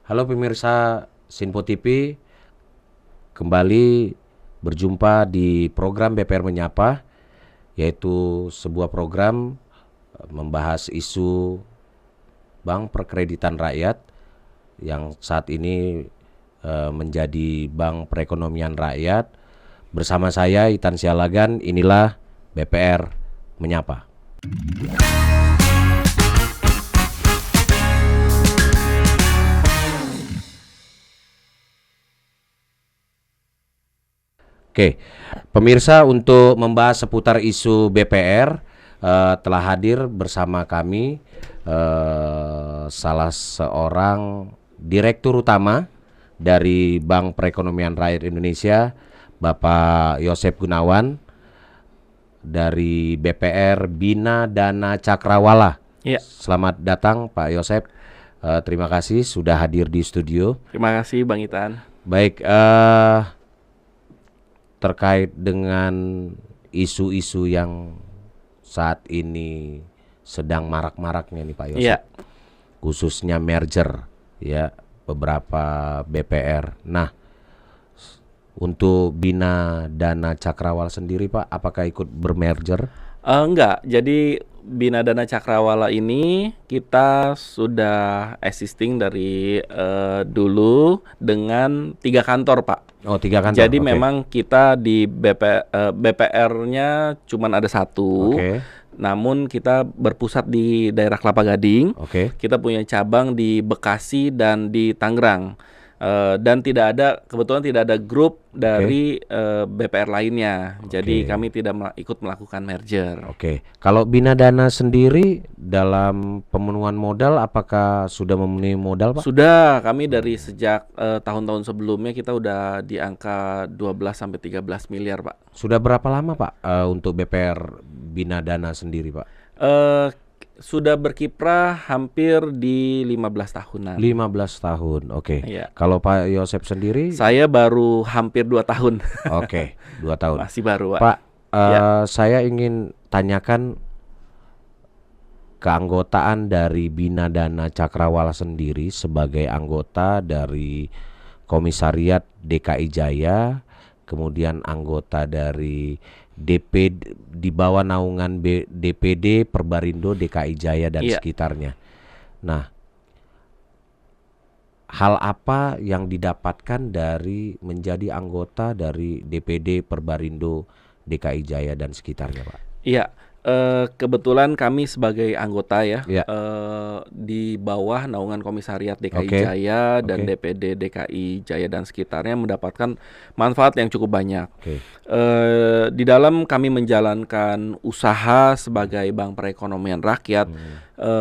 Halo pemirsa Sinpo TV, kembali berjumpa di program BPR Menyapa, yaitu sebuah program membahas isu Bank Perkreditan Rakyat yang saat ini menjadi Bank Perekonomian Rakyat. Bersama saya Itan Sialagan, inilah BPR Menyapa. Oke, pemirsa, untuk membahas seputar isu BPR telah hadir bersama kami salah seorang direktur utama dari Bank Perekonomian Rakyat Indonesia, Bapak Yosep Gunawan dari BPR Bina Dana Cakrawala. Ya, Selamat datang Pak Yosep. Terima kasih sudah hadir di studio. terima kasih Bang Itan. Baik, terkait dengan isu-isu yang saat ini sedang marak-maraknya nih Pak Yosep, Iya, khususnya merger ya beberapa BPR. Nah, untuk Bina Dana Cakrawala sendiri Pak, apakah ikut bermerger? enggak. Jadi Bina Dana Cakrawala ini kita sudah existing dari dulu dengan 3 kantor, Pak. Oh, 3 kantor. Jadi Oke. memang kita di BPR-nya cuman ada satu. Oke. Namun kita berpusat di daerah Kelapa Gading. Oke. Kita punya cabang di Bekasi dan di Tangerang. Dan kebetulan tidak ada grup dari BPR lainnya. Jadi Oke. kami tidak ikut melakukan merger. Oke. Kalau Bina Dana sendiri dalam pemenuhan modal, apakah sudah memenuhi modal Pak? Sudah, kami dari sejak tahun-tahun sebelumnya kita udah di angka 12 sampai 13 miliar, Pak. Sudah berapa lama Pak untuk BPR Bina Dana sendiri Pak? Eh sudah berkiprah hampir di 15 tahunan. 15 tahun, oke. Iya. Kalau Pak Yosep sendiri? Saya baru hampir 2 tahun. Oke, 2 tahun. Masih baru, Pak. Pak, Ya. saya ingin tanyakan keanggotaan dari Bina Dana Cakrawala sendiri sebagai anggota dari Komisariat DKI Jaya, kemudian anggota dari DPD di bawah naungan DPD Perbarindo DKI Jaya dan Iya. sekitarnya. Nah, hal apa yang didapatkan dari menjadi anggota dari DPD Perbarindo DKI Jaya dan sekitarnya, Pak? Iya, kebetulan kami sebagai anggota ya, Iya. di bawah naungan Komisariat DKI Oke. Jaya dan Oke. DPD DKI Jaya dan sekitarnya mendapatkan manfaat yang cukup banyak. Oke. Di dalam kami menjalankan usaha sebagai Bank Perekonomian Rakyat,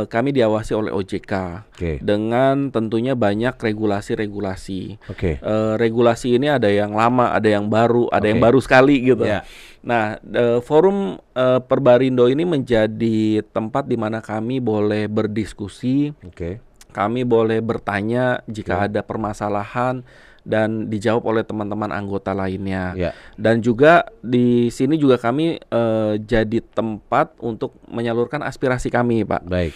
kami diawasi oleh OJK Oke. dengan tentunya banyak regulasi-regulasi. Oke. Regulasi ini ada yang lama, ada yang baru, ada yang Oke. baru sekali gitu. Iya. Nah, forum Perbarindo ini menjadi tempat di mana kami boleh berdiskusi, Oke. kami boleh bertanya jika ada permasalahan dan dijawab oleh teman-teman anggota lainnya. Ya. Dan juga di sini juga kami jadi tempat untuk menyalurkan aspirasi kami, Pak. Baik.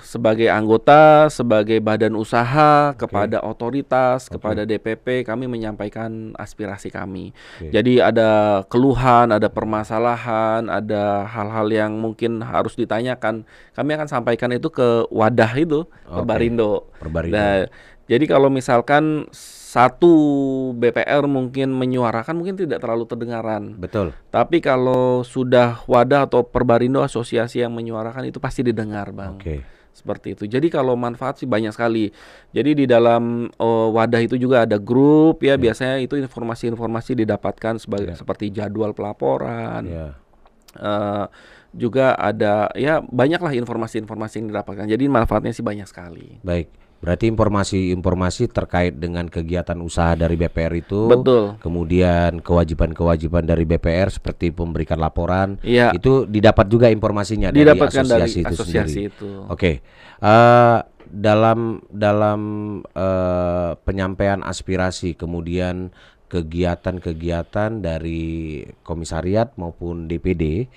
Sebagai anggota, sebagai badan usaha, kepada otoritas, kepada DPP, kami menyampaikan aspirasi kami. Oke. Jadi ada keluhan, ada permasalahan, ada hal-hal yang mungkin harus ditanyakan, kami akan sampaikan itu ke wadah itu, Perbarindo. Perbarindo. Nah, jadi kalau misalkan satu BPR mungkin menyuarakan, mungkin tidak terlalu terdengaran. Betul. Tapi kalau sudah wadah atau Perbarindo asosiasi yang menyuarakan, itu pasti didengar, Bang. Oke. Seperti itu. Jadi kalau manfaat sih banyak sekali. Jadi di dalam wadah itu juga ada grup ya, biasanya itu informasi-informasi didapatkan seperti jadwal pelaporan. Ya. Juga ada ya banyaklah informasi-informasi yang didapatkan. Jadi manfaatnya sih banyak sekali. Baik. Berarti informasi-informasi terkait dengan kegiatan usaha dari BPR itu, Betul. kemudian kewajiban-kewajiban dari BPR seperti memberikan laporan, Iya. itu didapat juga informasinya Didapatkan dari dari asosiasi itu asosiasi sendiri. itu. Oke. Dalam penyampaian aspirasi, kemudian kegiatan-kegiatan dari komisariat maupun DPD,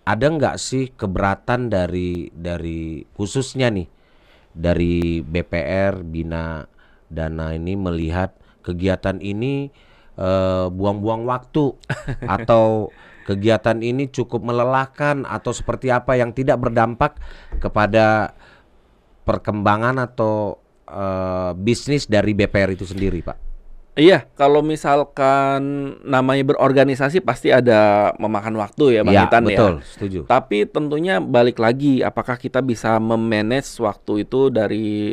ada nggak sih keberatan dari khususnya nih dari BPR Bina Dana ini melihat kegiatan ini buang-buang waktu atau kegiatan ini cukup melelahkan atau seperti apa yang tidak berdampak kepada perkembangan atau bisnis dari BPR itu sendiri, Pak? Iya, kalau misalkan namanya berorganisasi pasti ada memakan waktu ya, Bang Ya, Itan betul, ya. setuju. Tapi tentunya balik lagi, apakah kita bisa memanage waktu itu dari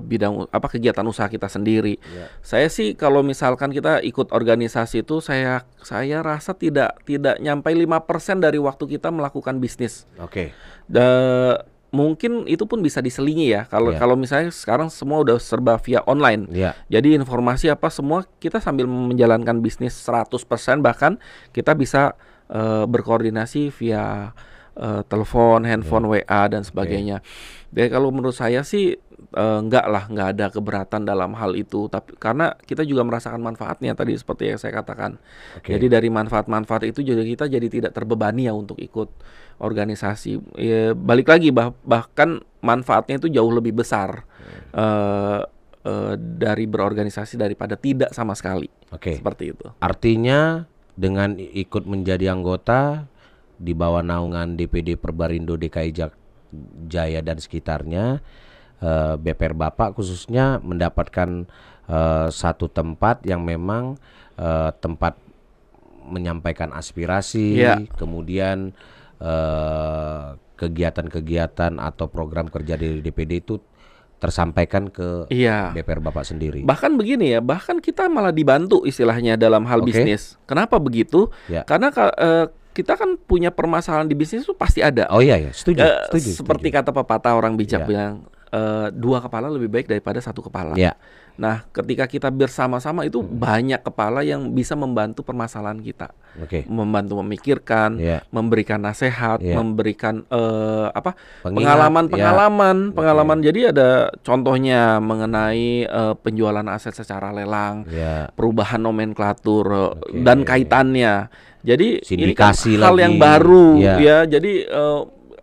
bidang kegiatan usaha kita sendiri. Ya. Saya sih kalau misalkan kita ikut organisasi itu, saya rasa tidak nyampe 5% dari waktu kita melakukan bisnis. Oke. Mungkin itu pun bisa diselingi ya kalau misalnya sekarang semua udah serba via online. Jadi informasi semua kita sambil menjalankan bisnis 100%, bahkan kita bisa berkoordinasi via telepon, handphone, WA dan sebagainya. Jadi kalau menurut saya sih nggak ada keberatan dalam hal itu, tapi karena kita juga merasakan manfaatnya tadi seperti yang saya katakan. Jadi dari manfaat-manfaat itu juga kita jadi tidak terbebani ya untuk ikut organisasi. Ya, balik lagi bahkan manfaatnya itu jauh lebih besar dari berorganisasi daripada tidak sama sekali. Seperti itu. Artinya dengan ikut menjadi anggota di bawah naungan DPD Perbarindo DKI Jaya dan sekitarnya, BPR Bapak khususnya mendapatkan satu tempat yang memang tempat menyampaikan aspirasi, kemudian kegiatan-kegiatan atau program kerja dari DPD itu tersampaikan ke BPR Bapak sendiri. Bahkan begini ya, bahkan kita malah dibantu istilahnya dalam hal bisnis. Kenapa begitu? Karena kita kan punya permasalahan di bisnis itu pasti ada. Oh iya, setuju. Seperti kata pepatah orang bijak bilang, 2 kepala lebih baik daripada 1 kepala. Nah, ketika kita bersama-sama itu banyak kepala yang bisa membantu permasalahan kita, membantu memikirkan, memberikan nasihat, memberikan pengalaman. Jadi ada contohnya mengenai penjualan aset secara lelang, perubahan nomenklatur dan kaitannya. Jadi ini kan hal yang baru ya. Jadi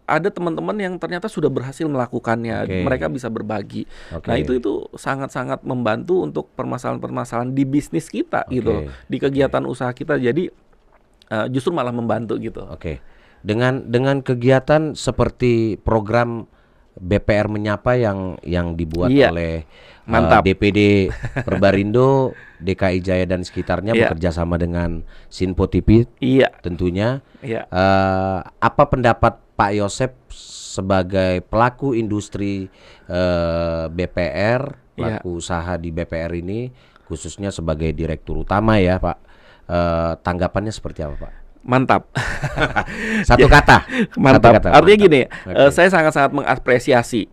ada teman-teman yang ternyata sudah berhasil melakukannya, mereka bisa berbagi. Nah itu sangat-sangat membantu untuk permasalahan-permasalahan di bisnis kita gitu, di kegiatan usaha kita. Jadi justru malah membantu gitu. Dengan kegiatan seperti program BPR Menyapa yang dibuat oleh DPD Perbarindo DKI Jaya dan sekitarnya bekerja sama dengan Sinpo TV tentunya. Apa pendapat Pak Yosep sebagai pelaku industri BPR, pelaku usaha di BPR ini, khususnya sebagai direktur utama ya Pak, tanggapannya seperti apa Pak? Mantap. Satu kata. Mantap. Artinya gini, saya sangat-sangat mengapresiasi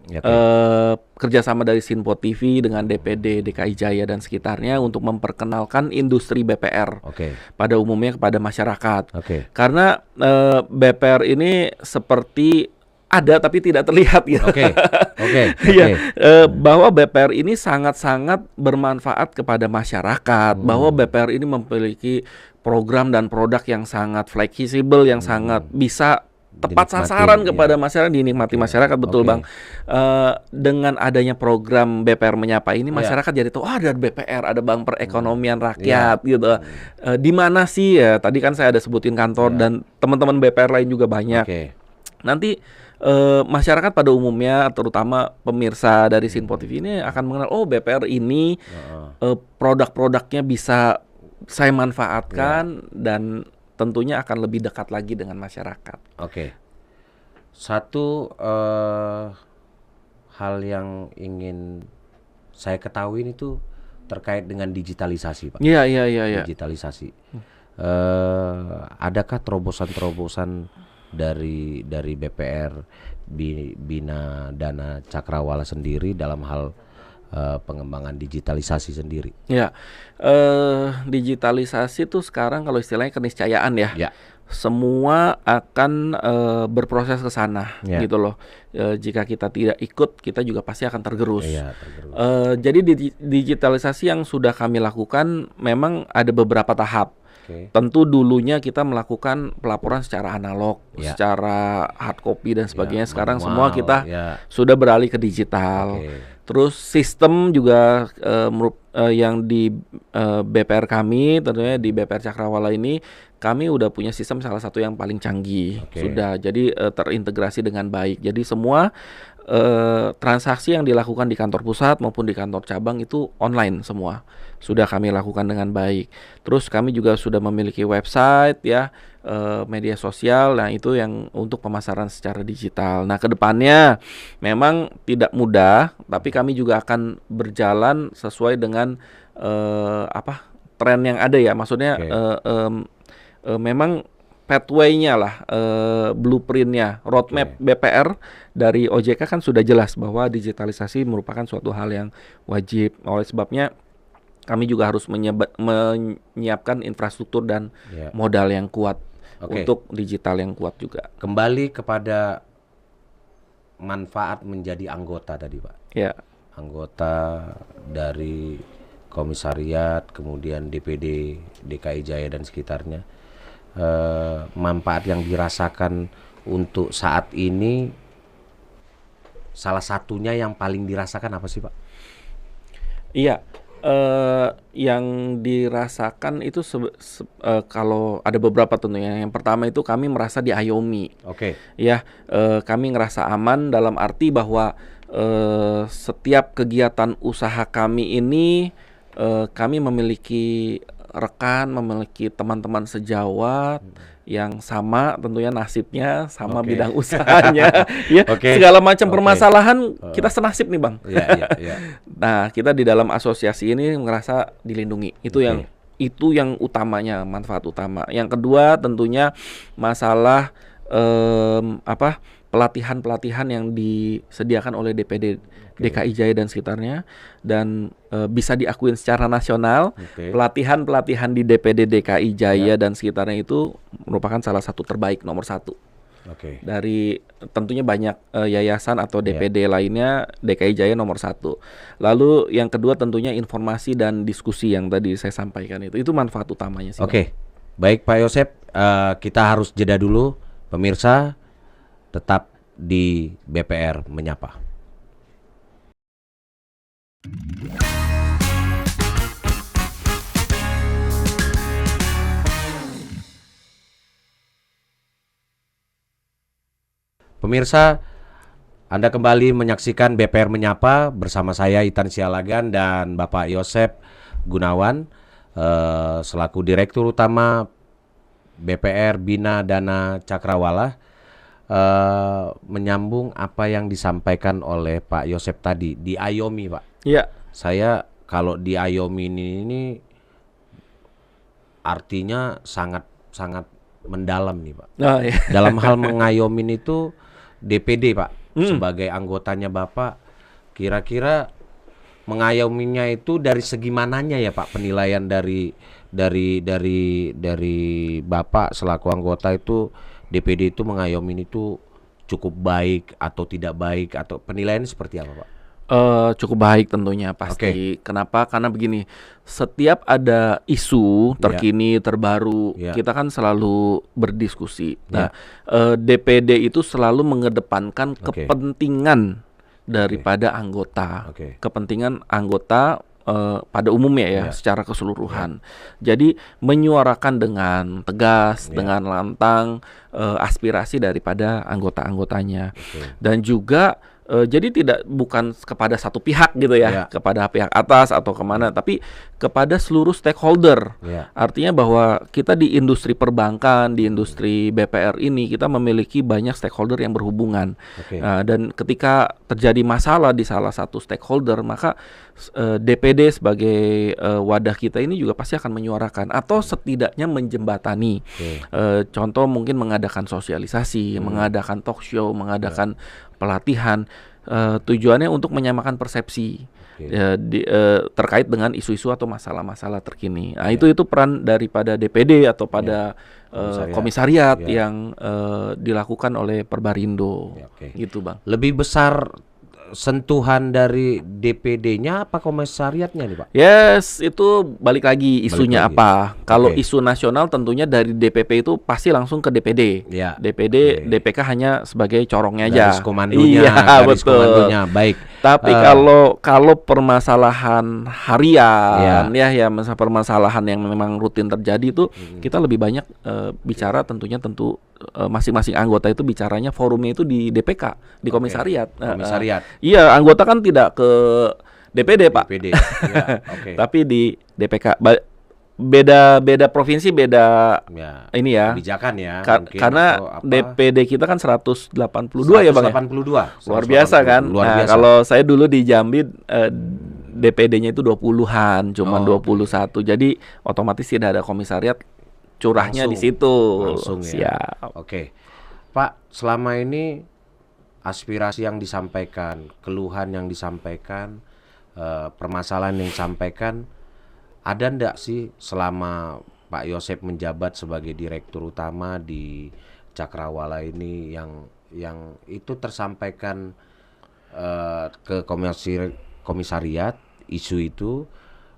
kerjasama dari Sinpo TV dengan DPD DKI Jaya dan sekitarnya untuk memperkenalkan industri BPR pada umumnya kepada masyarakat. Karena BPR ini seperti ada tapi tidak terlihat gitu. Bahwa BPR ini sangat-sangat bermanfaat kepada masyarakat, bahwa BPR ini memiliki program dan produk yang sangat fleksibel, yang sangat bisa tepat sasaran kepada masyarakat, dinikmati masyarakat, betul Bang. Dengan adanya program BPR Menyapa ini, masyarakat jadi tahu ada BPR, ada Bank Perekonomian Rakyat gitu. Di mana sih ya? Tadi kan saya ada sebutin kantor dan teman-teman BPR lain juga banyak. Nanti masyarakat pada umumnya, terutama pemirsa dari Sinpo TV ini akan mengenal, oh BPR ini produk-produknya bisa saya manfaatkan dan tentunya akan lebih dekat lagi dengan masyarakat. Satu hal yang ingin saya ketahui itu terkait dengan digitalisasi, Pak. Digitalisasi. Adakah terobosan-terobosan dari BPR Bina Dana Cakrawala sendiri dalam hal pengembangan digitalisasi sendiri? Digitalisasi itu sekarang kalau istilahnya keniscayaan ya. Semua akan berproses ke sana gitu loh. Jika kita tidak ikut, kita juga pasti akan tergerus. Jadi digitalisasi yang sudah kami lakukan memang ada beberapa tahap. Tentu dulunya kita melakukan pelaporan secara analog, Ya. secara hard copy dan sebagainya. Ya, Sekarang manual, semua kita ya. sudah beralih ke digital. Terus sistem juga yang di BPR kami, tentunya di BPR Cakrawala ini, kami udah punya sistem salah satu yang paling canggih. Sudah, jadi terintegrasi dengan baik. Jadi semua transaksi yang dilakukan di kantor pusat maupun di kantor cabang itu online semua. Sudah kami lakukan dengan baik. Terus kami juga sudah memiliki website ya, media sosial. Nah, itu yang untuk pemasaran secara digital. Nah, kedepannya memang tidak mudah, tapi kami juga akan berjalan sesuai dengan tren yang ada ya. Maksudnya memang pathway-nya lah, blueprint-nya, roadmap BPR dari OJK kan sudah jelas bahwa digitalisasi merupakan suatu hal yang wajib. Oleh sebabnya kami juga harus menyiapkan infrastruktur dan modal yang kuat untuk digital yang kuat juga. Kembali kepada manfaat menjadi anggota tadi, Pak. Ya. Anggota dari komisariat, kemudian DPD DKI Jaya dan sekitarnya. Manfaat yang dirasakan untuk saat ini, salah satunya yang paling dirasakan apa sih, Pak? Iya, yang dirasakan itu kalau ada beberapa tentunya. Yang pertama itu kami merasa diayomi. Ya, kami ngerasa aman dalam arti bahwa setiap kegiatan usaha kami ini kami memiliki rekan, memiliki teman-teman sejawat yang sama tentunya nasibnya, sama bidang usahanya, ya. Segala macam permasalahan kita senasib nih, Bang. Nah, kita di dalam asosiasi ini merasa dilindungi. Itu yang utamanya, manfaat utama. Yang kedua tentunya masalah pelatihan-pelatihan yang disediakan oleh DPD DKI Jaya dan sekitarnya, dan bisa diakuin secara nasional. Pelatihan-pelatihan di DPD DKI Jaya dan sekitarnya itu merupakan salah satu terbaik, nomor satu. Dari tentunya banyak yayasan atau DPD lainnya, DKI Jaya nomor satu. Lalu yang kedua tentunya informasi dan diskusi yang tadi saya sampaikan itu manfaat utamanya sih. Baik Pak Yosep, kita harus jeda dulu. Pemirsa tetap di BPR Menyapa. Pemirsa, Anda kembali menyaksikan BPR Menyapa bersama saya Itan Sialagan dan Bapak Yosep Gunawan selaku Direktur Utama BPR Bina Dana Cakrawala. Menyambung apa yang disampaikan oleh Pak Yosep tadi, diayomi, Pak. Iya. Saya kalau diayomi ini artinya sangat mendalam nih, Pak. Dalam hal mengayomin itu DPD, Pak, sebagai anggotanya Bapak, kira-kira mengayominya itu dari segi mananya ya, Pak? Penilaian dari Bapak selaku anggota itu, DPD itu mengayomin itu cukup baik atau tidak baik, atau penilaian seperti apa, Pak? Cukup baik tentunya pasti. Kenapa? Karena begini, setiap ada isu terkini, terbaru, kita kan selalu berdiskusi. Nah, DPD itu selalu mengedepankan kepentingan daripada anggota, kepentingan anggota pada umumnya ya, secara keseluruhan. Jadi menyuarakan dengan tegas, dengan lantang aspirasi daripada anggota-anggotanya, dan juga jadi bukan kepada satu pihak gitu ya, kepada pihak atas atau kemana, tapi kepada seluruh stakeholder. Artinya bahwa kita di industri perbankan, di industri BPR ini, kita memiliki banyak stakeholder yang berhubungan. Dan ketika terjadi masalah di salah satu stakeholder, maka DPD sebagai wadah kita ini juga pasti akan menyuarakan atau setidaknya menjembatani. Contoh mungkin mengadakan sosialisasi, mengadakan talk show, mengadakan pelatihan, tujuannya untuk menyamakan persepsi terkait dengan isu-isu atau masalah-masalah terkini. Nah, itu peran daripada DPD atau pada komisariat yang dilakukan oleh Perbarindo, gitu, Bang. Lebih besar sentuhan dari DPD-nya apa komisariatnya nih Pak? Yes, itu balik lagi isunya lagi. apa. Kalau Oke. isu nasional tentunya dari DPP itu pasti langsung ke DPD. Ya, DPD, oke. DPK hanya sebagai corongnya aja. Garis komandonya, Iya, garis betul. komandonya. Baik. Tapi kalau permasalahan harian ya permasalahan yang memang rutin terjadi itu kita lebih banyak bicara tentu masing-masing anggota itu bicaranya forumnya itu di DPK, di komisariat. Komisariat. Iya, anggota kan tidak ke DPD, Pak. DPD. Ya, oke. Tapi di DPK beda provinsi beda Ya, ini ya. kebijakan ya. mungkin, Karena atau apa. DPD kita kan 182 ya Bang ya. 182. Luar biasa kan. Luar Nah, biasa. kalau saya dulu di Jambi DPD-nya itu 20-an, cuman 21. Jadi otomatis tidak ada komisariat, curahnya di situ. Langsung ya. Siap. Oke. Pak, selama ini aspirasi yang disampaikan, keluhan yang disampaikan, permasalahan yang disampaikan, ada ndak sih selama Pak Yosep menjabat sebagai direktur utama di Cakrawala ini yang itu tersampaikan ke komisariat isu itu,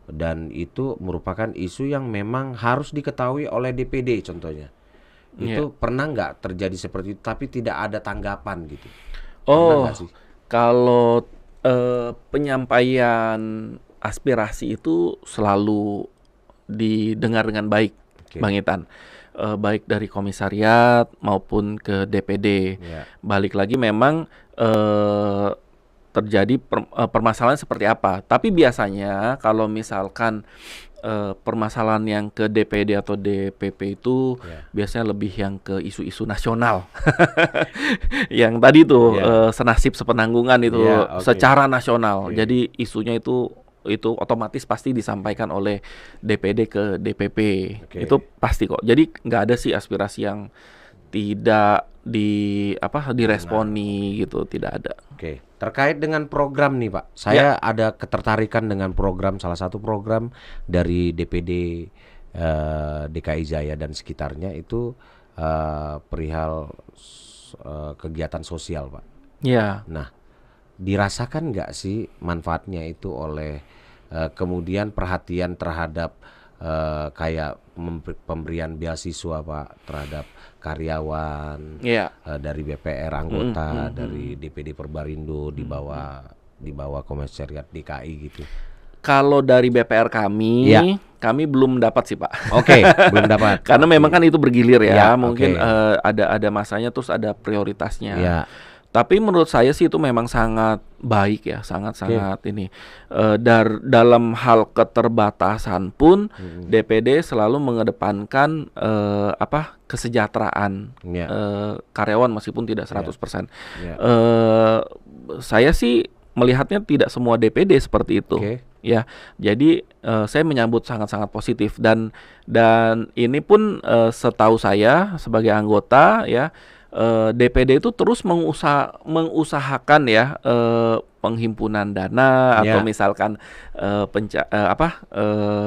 dan itu merupakan isu yang memang harus diketahui oleh DPD contohnya. Itu pernah nggak terjadi seperti itu tapi tidak ada tanggapan gitu? Pernah nggak sih? Kalau penyampaian aspirasi itu selalu didengar dengan baik, Bang Itan. Baik dari komisariat maupun ke DPD. Balik lagi memang terjadi permasalahan seperti apa. Tapi biasanya kalau misalkan permasalahan yang ke DPD atau DPP itu biasanya lebih yang ke isu-isu nasional. Yang tadi tuh senasib sepenanggungan itu secara nasional. Jadi isunya itu otomatis pasti disampaikan oleh DPD ke DPP. Itu pasti kok. Jadi nggak ada sih aspirasi yang tidak diresponi gitu, tidak ada. Oke, terkait dengan program nih Pak, saya ada ketertarikan dengan program, salah satu program dari DPD DKI Jaya dan sekitarnya itu perihal kegiatan sosial Pak. Ya. Nah, dirasakan nggak sih manfaatnya itu oleh kemudian perhatian terhadap kayak pemberian beasiswa Pak terhadap karyawan dari BPR, anggota dari DPD Perbarindo di bawah komisariat DKI gitu. Kalau dari BPR kami belum dapat sih Pak. Oke, belum dapat. Karena memang kan itu bergilir ya, mungkin ada masanya terus ada prioritasnya. Tapi menurut saya sih itu memang sangat baik ya, sangat ini. Dalam hal keterbatasan pun DPD selalu mengedepankan kesejahteraan karyawan meskipun tidak 100%. Saya sih melihatnya tidak semua DPD seperti itu. Ya, jadi saya menyambut sangat-sangat positif dan ini pun setahu saya sebagai anggota ya. DPD itu terus mengusahakan ya penghimpunan dana atau misalkan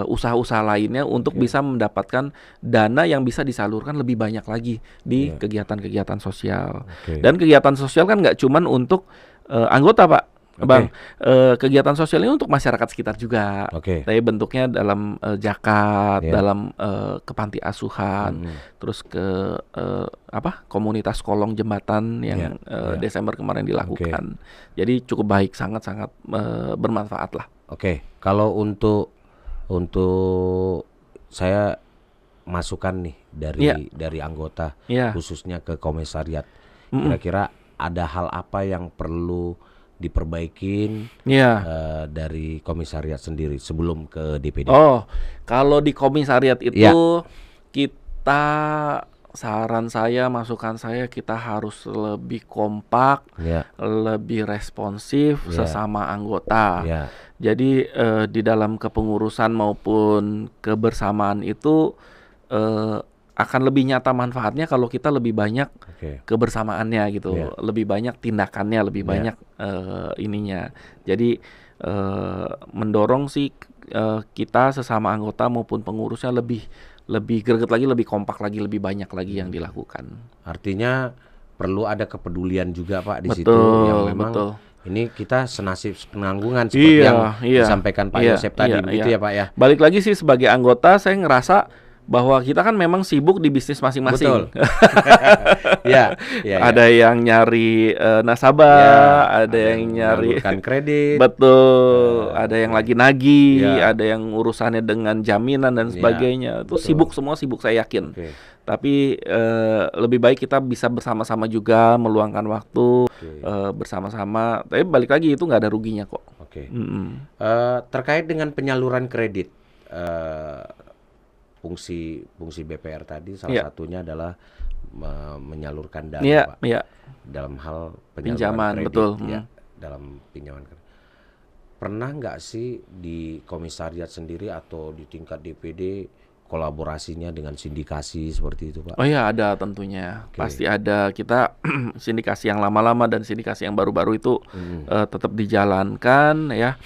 usaha-usaha lainnya untuk bisa mendapatkan dana yang bisa disalurkan lebih banyak lagi di kegiatan-kegiatan sosial. Dan kegiatan sosial kan nggak cuman untuk anggota Pak. Bang, kegiatan sosial ini untuk masyarakat sekitar juga. Tapi bentuknya dalam zakat, dalam ke panti asuhan, terus ke komunitas kolong jembatan yang Desember kemarin dilakukan. Jadi cukup baik, sangat-sangat bermanfaat lah. Kalau untuk saya masukan nih dari anggota khususnya ke komisariat, kira-kira ada hal apa yang perlu diperbaikin dari komisariat sendiri sebelum ke DPD? Kalau di komisariat itu masukan saya kita harus lebih kompak, lebih responsif sesama anggota. Jadi di dalam kepengurusan maupun kebersamaan itu akan lebih nyata manfaatnya kalau kita lebih banyak kebersamaannya gitu, lebih banyak tindakannya, lebih banyak ininya. Jadi mendorong sih kita sesama anggota maupun pengurusnya lebih greget lagi, lebih kompak lagi, lebih banyak lagi yang dilakukan. Artinya perlu ada kepedulian juga Pak di situ yang memang Ini kita senasib penanggungan seperti yang disampaikan Pak Yosep tadi, begitu ya Pak ya. Balik lagi sih sebagai anggota saya ngerasa bahwa kita kan memang sibuk di bisnis masing-masing. Betul. Ya. Ada yang nyari nasabah, ada yang nyari kredit. Betul. Ada yang lagi nagih, ada yang urusannya dengan jaminan dan sebagainya. Itu sibuk, semua sibuk saya yakin. Tapi lebih baik kita bisa bersama-sama juga meluangkan waktu bersama-sama. Tapi balik lagi itu nggak ada ruginya kok. Terkait dengan penyaluran kredit, fungsi BPR tadi salah satunya adalah menyalurkan dana, Pak, dalam hal pinjaman kredit, betul. Dalam pinjaman kredit. Pernah nggak sih di komisariat sendiri atau di tingkat DPD kolaborasinya dengan sindikasi seperti itu, Pak? Oh ya, ada tentunya. Pasti ada. Kita sindikasi yang lama-lama dan sindikasi yang baru-baru itu tetap dijalankan ya.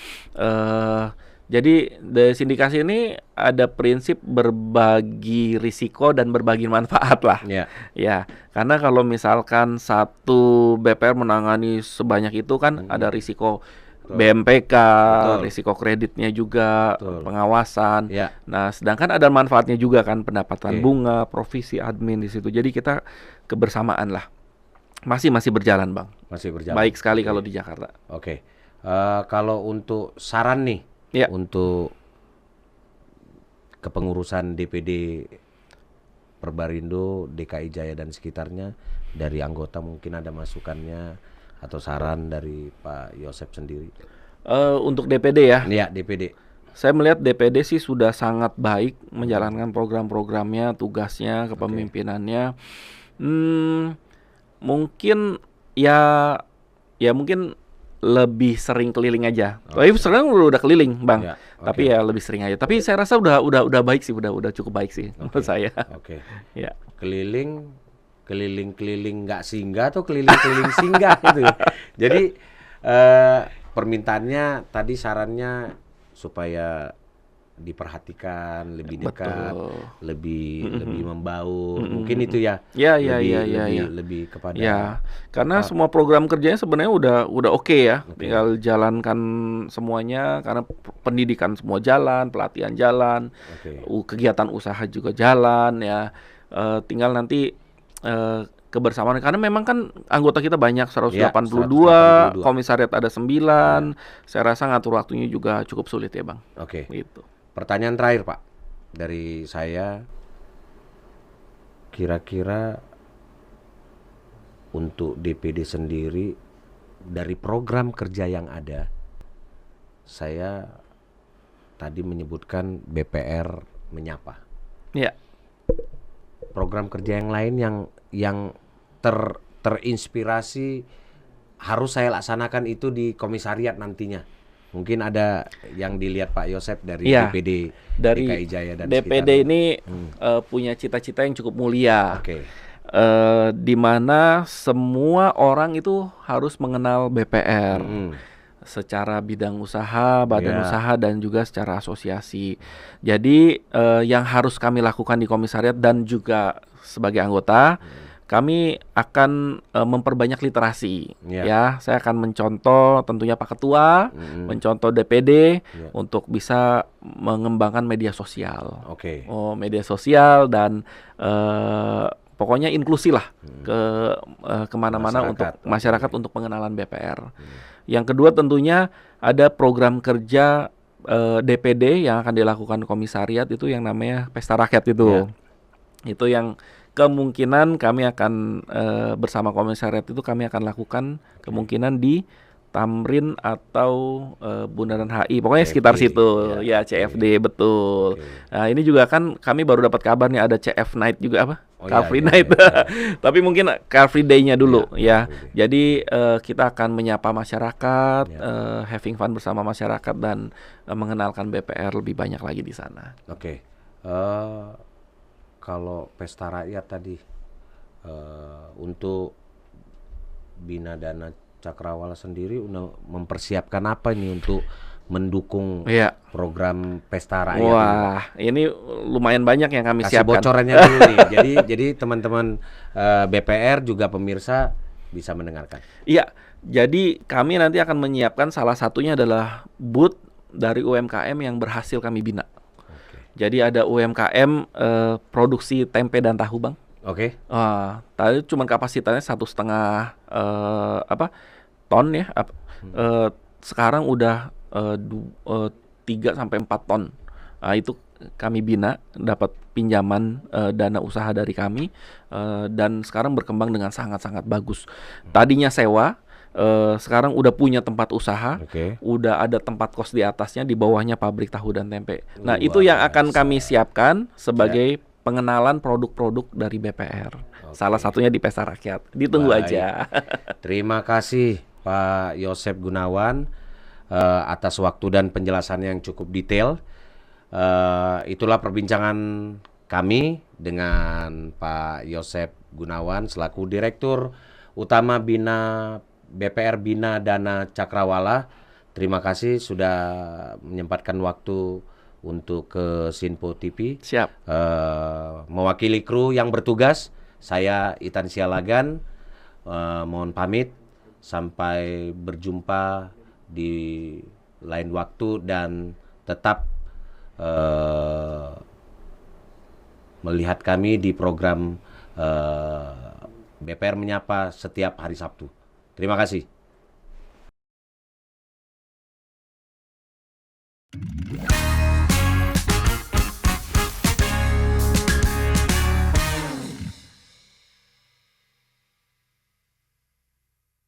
Jadi dari sindikasi ini ada prinsip berbagi risiko dan berbagi manfaat lah. Ya, karena kalau misalkan satu BPR menangani sebanyak itu kan ada risiko BMPK, risiko kreditnya juga, pengawasan. Nah, sedangkan ada manfaatnya juga kan, pendapatan bunga, provisi admin di situ. Jadi kita kebersamaan lah. Masih berjalan, Bang. Masih berjalan. Baik sekali kalau di Jakarta. Kalau untuk saran nih, untuk kepengurusan DPD Perbarindo, DKI Jaya dan sekitarnya, dari anggota mungkin ada masukannya atau saran dari Pak Yosep sendiri? Untuk DPD ya? Iya, DPD. Saya melihat DPD sih sudah sangat baik menjalankan program-programnya, tugasnya, kepemimpinannya. Mungkin mungkin lebih sering keliling aja. Tapi sekarang udah keliling, Bang. Tapi ya lebih sering aja. Tapi saya rasa udah baik sih, udah cukup baik sih menurut saya. Ya. Keliling nggak singgah atau keliling singgah gitu. Jadi permintaannya tadi sarannya supaya diperhatikan lebih dekat, lebih membaur. Mungkin itu ya. Lebih kepada. Ya, karena semua program kerjanya sebenarnya udah oke ya. Tinggal jalankan semuanya, karena pendidikan semua jalan, pelatihan jalan, kegiatan usaha juga jalan ya. Tinggal nanti kebersamaan, karena memang kan anggota kita banyak 182, komisariat ada 9. Saya rasa ngatur waktunya juga cukup sulit ya, Bang. Gitu. Pertanyaan terakhir, Pak, dari saya, kira-kira untuk DPD sendiri dari program kerja yang ada, saya tadi menyebutkan BPR menyapa. Program kerja yang lain yang terinspirasi harus saya laksanakan itu di komisariat nantinya. Mungkin ada yang dilihat Pak Yosep dari DPD dari DKI Jaya dan DPD ini punya cita-cita yang cukup mulia. Di mana semua orang itu harus mengenal BPR secara bidang usaha, badan usaha, dan juga secara asosiasi. Jadi yang harus kami lakukan di komisariat dan juga sebagai anggota, kami akan memperbanyak literasi. Saya akan mencontoh tentunya Pak Ketua, mencontoh DPD untuk bisa mengembangkan media sosial. Media sosial dan pokoknya inklusi lah kemana-mana untuk masyarakat, untuk pengenalan BPR. Yang kedua tentunya ada program kerja DPD yang akan dilakukan komisariat, itu yang namanya Pesta Rakyat itu. Itu yang kemungkinan kami akan bersama komisariat itu kami akan lakukan kemungkinan di Tamrin atau Bundaran HI, pokoknya CFD, sekitar situ CFD betul. Nah, ini juga kan kami baru dapat kabar nih ada CF Night juga, apa? Car Free Night. Tapi mungkin Car Free Day-nya dulu Jadi kita akan menyapa masyarakat, having fun bersama masyarakat dan mengenalkan BPR lebih banyak lagi di sana. Kalau Pesta Rakyat tadi untuk Bina Dana Cakrawala sendiri mempersiapkan apa ini untuk mendukung program Pesta Rakyat? Wah, ini lumayan banyak yang kami siapkan. Kasih bocorannya dulu nih. Jadi teman-teman BPR juga pemirsa bisa mendengarkan. Jadi kami nanti akan menyiapkan salah satunya adalah booth dari UMKM yang berhasil kami bina. Jadi ada UMKM produksi tempe dan tahu, Bang. Oke. Tadi cuma kapasitasnya 1,5 ton ya. Sekarang udah 3 sampai 4 ton. Itu kami bina, dapat pinjaman dana usaha dari kami, dan sekarang berkembang dengan sangat-sangat bagus. Tadinya sewa, sekarang udah punya tempat usaha, udah ada tempat kos di atasnya, di bawahnya pabrik tahu dan tempe. Nah, itu yang akan kami siapkan sebagai pengenalan produk-produk dari BPR. Salah satunya di Pesta Rakyat. Ditunggu aja. Terima kasih Pak Yosep Gunawan atas waktu dan penjelasan yang cukup detail. Itulah perbincangan kami dengan Pak Yosep Gunawan selaku Direktur Utama BPR Bina Dana Cakrawala. Terima kasih sudah menyempatkan waktu untuk ke Sinpo TV. Siap. Mewakili kru yang bertugas, saya Itan Sialagan, mohon pamit. Sampai berjumpa di lain waktu dan tetap melihat kami di program BPR Menyapa setiap hari Sabtu. Terima kasih.